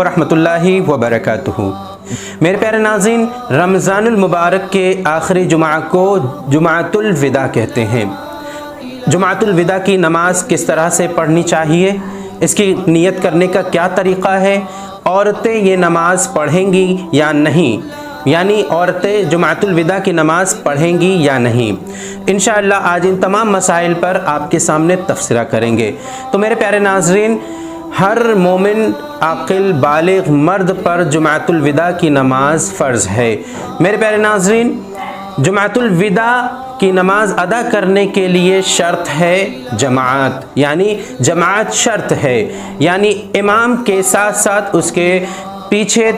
रहमतुल्लाहि व बरकातुहू। मेरे प्यारे नाज़रीन, रमज़ानुल मुबारक के आखिरी जुमा को जुमातुल विदा कहते हैं। जुमातुल विदा की नमाज किस तरह से पढ़नी चाहिए, इसकी नियत करने का क्या तरीक़ा है, औरतें ये नमाज पढ़ेंगी या नहीं, यानी औरतें जुमातुल विदा की नमाज़ पढ़ेंगी या नहीं, इंशाअल्लाह आज इन तमाम मसाइल पर आपके सामने तफसीरा करेंगे। तो मेरे प्यारे नाज़रीन, हर मोमिन आकिल बालिग मर्द पर जुमातुल विदा की नमाज फ़र्ज़ है। मेरे प्यारे नाज़रीन, जुमातुल विदा की नमाज अदा करने के लिए शर्त है जमात, यानी जमात शर्त है, यानी इमाम के साथ साथ उसके पीछे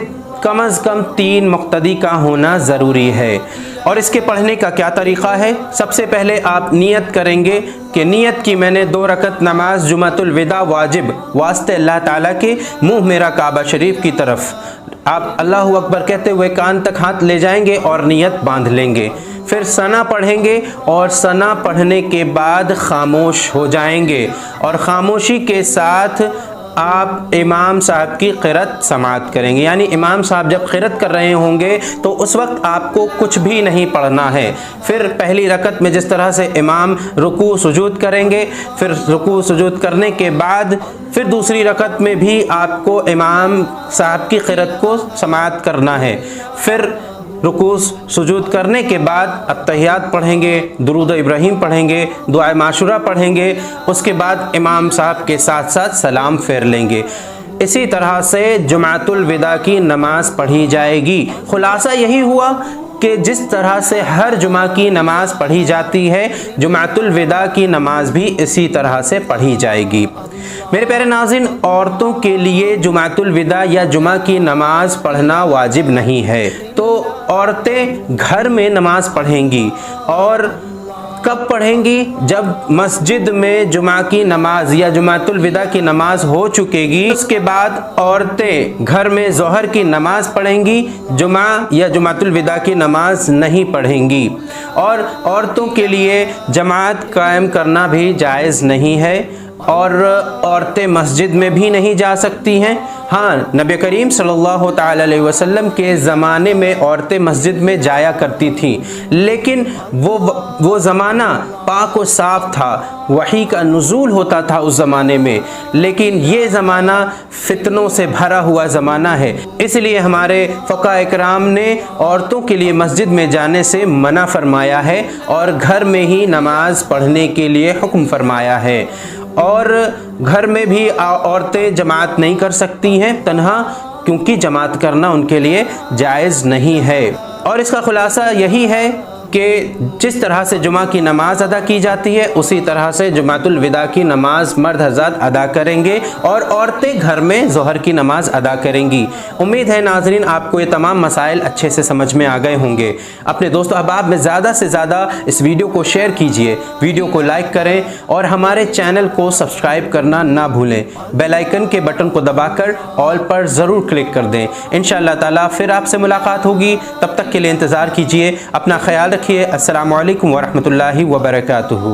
कम अज़ कम 3 मुक़्तदी का होना ज़रूरी है। और इसके पढ़ने का क्या तरीक़ा है? सबसे पहले आप नियत करेंगे कि नियत की मैंने 2 रकत नमाज जुमातुल विदा वाजिब वास्ते अल्लाह ताला के मुँह मेरा काबा शरीफ की तरफ। आप अल्लाहु अकबर कहते हुए कान तक हाथ ले जाएंगे और नियत बांध लेंगे। फिर सना पढ़ेंगे और सना पढ़ने के बाद खामोश हो जाएंगे और ख़ामोशी के साथ आप इमाम साहब की क़िरात समाअत करेंगे। यानी इमाम साहब जब क़िरात कर रहे होंगे तो उस वक्त आपको कुछ भी नहीं पढ़ना है। फिर पहली रकत में जिस तरह से इमाम रुकू सुजूद करेंगे, फिर रुकू सुजूद करने के बाद फिर दूसरी रकत में भी आपको इमाम साहब की क़िरात को समाअत करना है। फिर रुकू सुजूद करने के बाद अत्तहियात पढ़ेंगे, दुरूद इब्राहीम पढ़ेंगे, दुआ माशूरा पढ़ेंगे, उसके बाद इमाम साहब के साथ साथ सलाम फेर लेंगे। इसी तरह से जुमातुल विदा की नमाज़ पढ़ी जाएगी। खुलासा यही हुआ कि जिस तरह से हर जुमा की नमाज़ पढ़ी जाती है, जुमातुल विदा की नमाज़ भी इसी तरह से पढ़ी जाएगी। मेरे प्यारे नाज़रीन, औरतों के लिए जुमातुल विदा या जुमा की नमाज़ पढ़ना वाजिब नहीं है। तो औरतें घर में नमाज़ पढ़ेंगी और कब पढ़ेंगी? जब मस्जिद में जुमा की नमाज या जुमातुल विदा की नमाज हो चुकेगी, उसके बाद औरतें घर में ज़ोहर की नमाज पढ़ेंगी, जुमा या जुमातुल विदा की नमाज नहीं पढ़ेंगी। और औरतों के लिए जमात कायम करना भी जायज़ नहीं है और औरतें मस्जिद में भी नहीं जा सकती हैं। हाँ, नबी करीम सल्लल्लाहु तआला अलैहि वसल्लम के ज़माने में औरतें मस्जिद में जाया करती थीं, लेकिन वो ज़माना पाक व साफ़ था, वही का नुज़ूल होता था उस ज़माने में। लेकिन ये ज़माना फितनों से भरा हुआ ज़माना है, इसलिए हमारे फ़क़हा इकराम ने औरतों के लिए मस्जिद में जाने से मना फरमाया है और घर में ही नमाज पढ़ने के लिए हुक्म फरमाया है। और घर में भी औरतें जमात नहीं कर सकती हैं तन्हा, क्योंकि जमात करना उनके लिए जायज़ नहीं है। और इसका खुलासा यही है कि जिस तरह से जुमा की नमाज़ अदा की जाती है, उसी तरह से जुमातुल विदा की नमाज़ मर्द हज़रात अदा करेंगे और औरतें घर में ज़ोहर की नमाज़ अदा करेंगी। उम्मीद है नाज़रीन आपको ये तमाम मसाइल अच्छे से समझ में आ गए होंगे। अपने दोस्तों अहबाब में ज़्यादा से ज़्यादा इस वीडियो को शेयर कीजिए, वीडियो को लाइक करें और हमारे चैनल को सब्सक्राइब करना ना भूलें। बेल आइकन के बटन को दबाकर ऑल पर ज़रूर क्लिक कर दें। इंशाअल्लाह ताला फिर आपसे मुलाकात होगी, तब तक के लिए इंतज़ार कीजिए। अपना ख्याल रखिए। अस्सलामु अलैकुम व रहमतुल्लाहि व बरकातुहू।